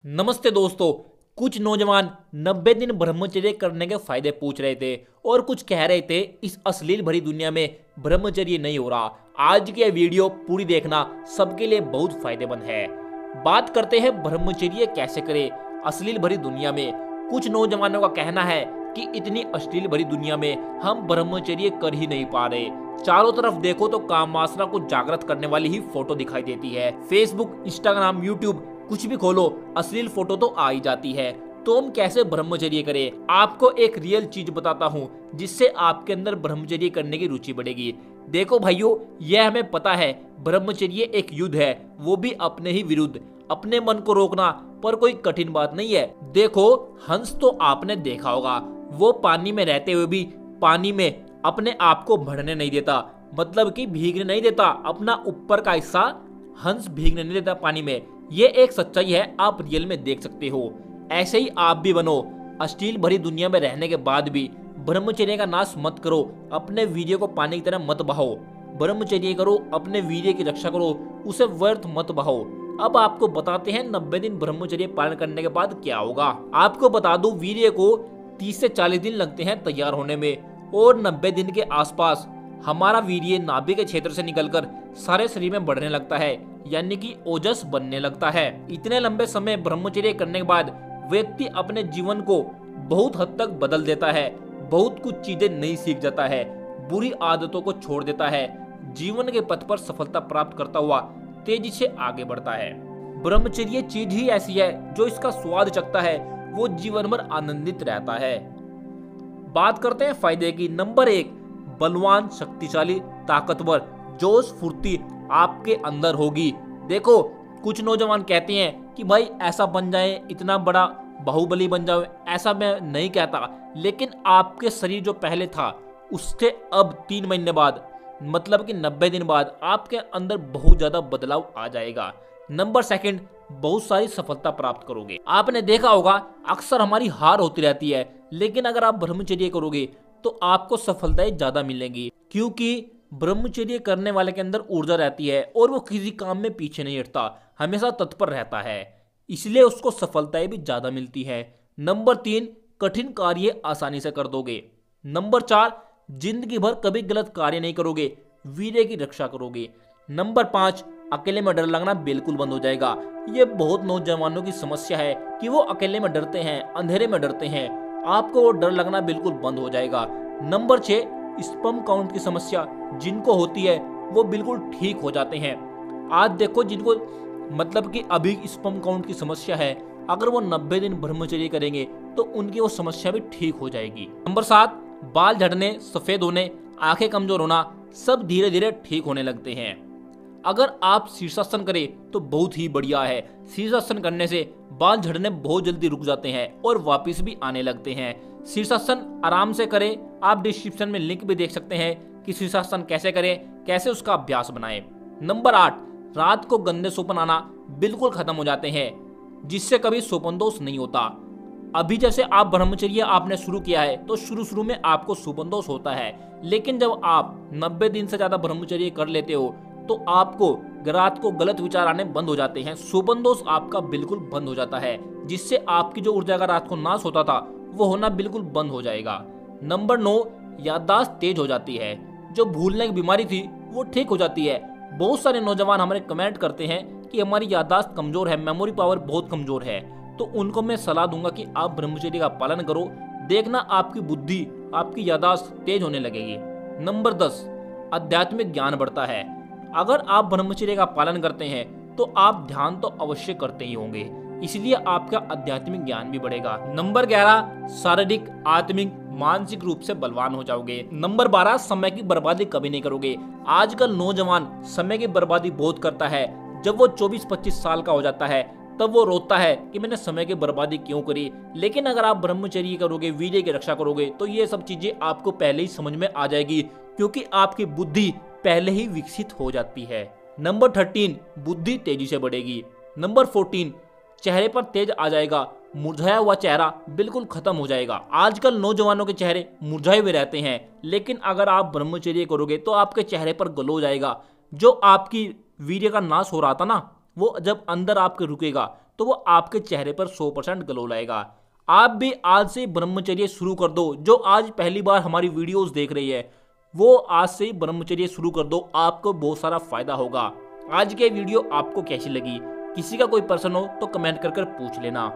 नमस्ते दोस्तों। कुछ नौजवान 90 दिन ब्रह्मचर्य करने के फायदे पूछ रहे थे और कुछ कह रहे थे इस अश्लील भरी दुनिया में ब्रह्मचर्य नहीं हो रहा। आज की यह वीडियो पूरी देखना सबके लिए बहुत फायदेमंद है। बात करते हैं ब्रह्मचर्य कैसे करें अश्लील भरी दुनिया में। कुछ नौजवानों का कहना है कि इतनी अश्लील भरी दुनिया में हम ब्रह्मचर्य कर ही नहीं पा रहे। चारों तरफ देखो तो काम वासना को जागृत करने वाली ही फोटो दिखाई देती है। फेसबुक, इंस्टाग्राम, यूट्यूब कुछ भी खोलो अश्लील फोटो तो आ ही जाती है। तो हम कैसे ब्रह्मचर्य करें? आपको एक रियल चीज बताता हूँ जिससे आपके अंदर ब्रह्मचर्य करने की रुचि बढ़ेगी। देखो भाइयों, यह हमें पता है ब्रह्मचर्य एक युद्ध है, वो भी अपने ही विरुद्ध। अपने मन को रोकना पर कोई कठिन बात नहीं है। देखो, हंस तो आपने देखा होगा, वो पानी में रहते हुए भी पानी में अपने आप को बढ़ने नहीं देता, मतलब कि भीगने नहीं देता। अपना ऊपर का हिस्सा हंस भीगने नहीं देता पानी में। ये एक सच्चाई है, आप रियल में देख सकते हो। ऐसे ही आप भी बनो। अश्लील भरी दुनिया में रहने के बाद भी ब्रह्मचर्य का नाश मत करो। अपने वीर्य को पानी की तरह मत बहाओ। ब्रह्मचर्य करो, अपने वीर्य की रक्षा करो, उसे व्यर्थ मत बहाओ। अब आपको बताते हैं 90 दिन ब्रह्मचर्य पालन करने के बाद क्या होगा। आपको बता दूं, वीर्य को 30 से 40 दिन लगते हैं तैयार होने में और 90 दिन के आसपास हमारा वीर्य नाभि के क्षेत्र से निकलकर सारे शरीर में बढ़ने लगता है, यानी कि ओजस बनने लगता है। इतने लंबे समय ब्रह्मचर्य करने के बाद व्यक्ति अपने जीवन को बहुत हद तक बदल देता है। बहुत कुछ चीजें नई सीख जाता है, बुरी आदतों को छोड़ देता है, जीवन के पथ पर सफलता प्राप्त करता हुआ तेजी से आगे बढ़ता है। ब्रह्मचर्य चीज ही ऐसी है जो इसका स्वाद चखता है वो जीवन भर आनंदित रहता है। बात करते हैं फायदे की। नंबर 1, बलवान, शक्तिशाली, ताकतवर, जोश फुर्ती आपके अंदर होगी। देखो, कुछ नौजवान कहते हैं कि भाई ऐसा बन जाए, इतना बड़ा बाहुबली बन जाए। ऐसा मैं नहीं कहता, लेकिन आपके शरीर जो पहले था उससे अब 3 महीने बाद, मतलब कि 90 दिन बाद आपके अंदर बहुत ज्यादा बदलाव आ जाएगा। नंबर 2, बहुत सारी सफलता प्राप्त करोगे। आपने देखा होगा अक्सर हमारी हार होती रहती है, लेकिन अगर आप ब्रह्मचर्य करोगे तो आपको सफलताएं ज्यादा मिलेंगी, क्योंकि ब्रह्मचर्य करने वाले के अंदर ऊर्जा रहती है और वो किसी काम में पीछे नहीं हटता, हमेशा तत्पर रहता है, इसलिए उसको सफलताएं भी ज्यादा मिलती है। नंबर 3, कठिन कार्य आसानी से कर दोगे। नंबर 4, जिंदगी भर कभी गलत कार्य नहीं करोगे, वीर्य की रक्षा करोगे। नंबर 5, अकेले में डर लगना बिल्कुल बंद हो जाएगा। ये बहुत नौजवानों की समस्या है कि वो अकेले में डरते हैं, अंधेरे में डरते हैं। आपको वो डर लगना बिल्कुल बंद हो जाएगा। नंबर 6, स्पर्म काउंट की समस्या जिनको होती है वो बिल्कुल ठीक हो जाते हैं। आज देखो, जिनको मतलब कि अभी स्पर्म काउंट की समस्या है, अगर वो 90 दिन ब्रह्मचर्य करेंगे तो उनकी वो समस्या भी ठीक हो जाएगी। नंबर 7, बाल झड़ने, सफेद होने, आंखें कमजोर होना सब धीरे धीरे ठीक होने लगते हैं। अगर आप शीर्षासन करें तो बहुत ही बढ़िया है। शीर्षासन करने से बाल झड़ने बहुत जल्दी रुक जाते हैं और वापस भी आने लगते हैं। शीर्षासन आराम से करें। आप डिस्क्रिप्शन में लिंक भी देख सकते हैं कि शीर्षासन कैसे करें, कैसे उसका अभ्यास बनाएं। नंबर 8, रात को गंदे स्वप्न आना बिल्कुल खत्म हो जाते हैं, जिससे कभी स्वप्न दोष नहीं होता। अभी जैसे आप ब्रह्मचर्य आपने शुरू किया है तो शुरू में आपको स्वप्न दोष होता है, लेकिन जब आप 90 दिन से ज्यादा ब्रह्मचर्य कर लेते हो तो आपको रात को गलत विचार आने बंद हो जाते हैं, स्वप्न दोष आपका बिल्कुल बंद हो जाता है, जिससे आपकी जो ऊर्जा का रात को नाश होता था वो होना बिल्कुल बंद हो जाएगा। नंबर 9, याददाश्त तेज हो जाती है। जो भूलने की बीमारी थी वो ठीक हो जाती है। बहुत सारे नौजवान हमारे कमेंट करते हैं कि हमारी याददाश्त कमजोर है, मेमोरी पावर बहुत कमजोर है, तो उनको मैं सलाह दूंगा कि आप ब्रह्मचर्य का पालन करो। देखना आपकी बुद्धि, आपकी याददाश्त तेज होने लगेगी। नंबर 10, आध्यात्मिक ज्ञान बढ़ता है। अगर आप ब्रह्मचर्य का पालन करते हैं तो आप ध्यान तो अवश्य करते ही होंगे, इसलिए आपका आध्यात्मिक ज्ञान भी बढ़ेगा। नंबर 11, शारीरिक, आत्मिक, मानसिक रूप से बलवान हो जाओगे। नंबर 12, समय की बर्बादी कभी नहीं करोगे। आजकल नौजवान समय की बर्बादी बहुत करता है। जब वो 24-25 साल का हो जाता है तब वो रोता है कि मैंने समय की बर्बादी क्यों करी। लेकिन अगर आप ब्रह्मचर्य करोगे, वीर्य की रक्षा करोगे, तो ये सब चीजें आपको पहले ही समझ में आ जाएगी, क्योंकि आपकी बुद्धि पहले ही विकसित हो जाती है। नंबर 13, बुद्धि तेजी से बढ़ेगी। नंबर 14, चेहरे पर तेज आ जाएगा, मुरझाया हुआ चेहरा बिल्कुल खत्म हो जाएगा। आजकल नौजवानों के चेहरे मुरझाए हुए रहते हैं, लेकिन अगर आप ब्रह्मचर्य करोगे तो आपके चेहरे पर ग्लो हो जाएगा। जो आपकी वीर्य का नाश हो रहा था ना, वो जब अंदर आपके रुकेगा तो वो आपके चेहरे पर 100% ग्लो लाएगा। आप भी आज से ब्रह्मचर्य शुरू कर दो। जो आज पहली बार हमारी वीडियोस देख रही है वो आज से ब्रह्मचर्य शुरू कर दो, आपको बहुत सारा फायदा होगा। आज के वीडियो आपको कैसी लगी? किसी का कोई प्रश्न हो तो कमेंट कर पूछ लेना।